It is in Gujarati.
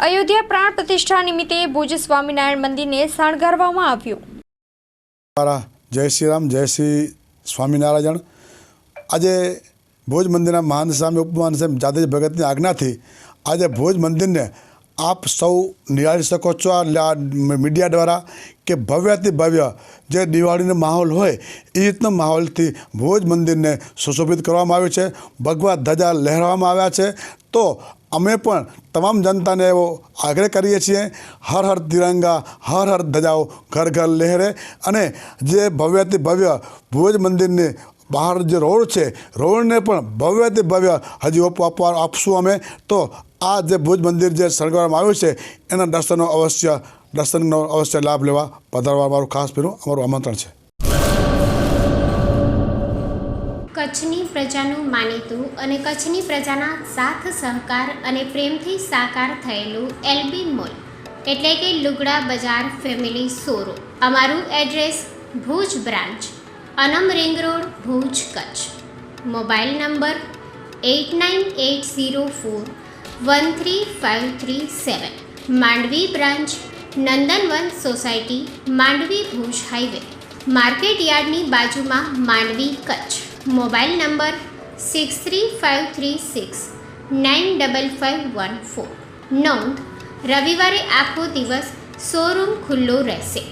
અયોધ્યા પ્રાણ પ્રતિષ્ઠા નિમિત્તે ભુજ સ્વામિનારાયણ મંદિરને શણગારવામાં આવ્યું। જય શ્રી રામ, જય શ્રી સ્વામિનારાયણ। આજે ભુજ મંદિરના મહાન સ્વામી ઉપમહાન સ્વામી જાદવજી ભગતની આજ્ઞાથી આજે ભુજ મંદિરને આપ સૌ નિહાળી શકો છો આ મીડિયા દ્વારા કે ભવ્યથી ભવ્ય જે દિવાળીનો માહોલ હોય એ રીતનો માહોલથી ભુજ મંદિરને સુશોભિત કરવામાં આવ્યું છે। ભગવા ધજા લહેરાવવામાં આવ્યા છે। તો અમે પણ તમામ જનતાને એવો આગ્રહ કરીએ છીએ, હર હર તિરંગા, હર હર ધજાઓ ઘર ઘર લહેરે। અને જે ભવ્યથી ભવ્ય ભુજ મંદિરની બહાર જે રોડ છે, રોડને પણ ભવ્યથી ભવ્ય હજી આપશું અમે। તો આ જે ભુજ મંદિર જે શણગારવામાં આવ્યું છે એના દર્શનનો અવશ્ય લાભ લેવા પધારવા અમારું ખાસ પેલું અમારું આમંત્રણ છે। કચ્છની પ્રજાનું માનીતું અને કચ્છની પ્રજાના સાથ સહકાર અને પ્રેમથી સાકાર થયેલું એલબી મોલ એટલે કે લુગડા બજાર ફેમિલી શોરૂમ। અમારું address Bhuj branch, Anam ring road, Bhuj, Kutch. Mobile number 8980413537। Mandvi branch, Nandanvan society, Mandvi, Bhuj highway, market યાર્ડની બાજુમાં, માંડવી, કચ્છ। Mobile number 6353695514। નોંધ: રવિવારે આખો દિવસ શોરૂમ ખુલ્લો રહેશે।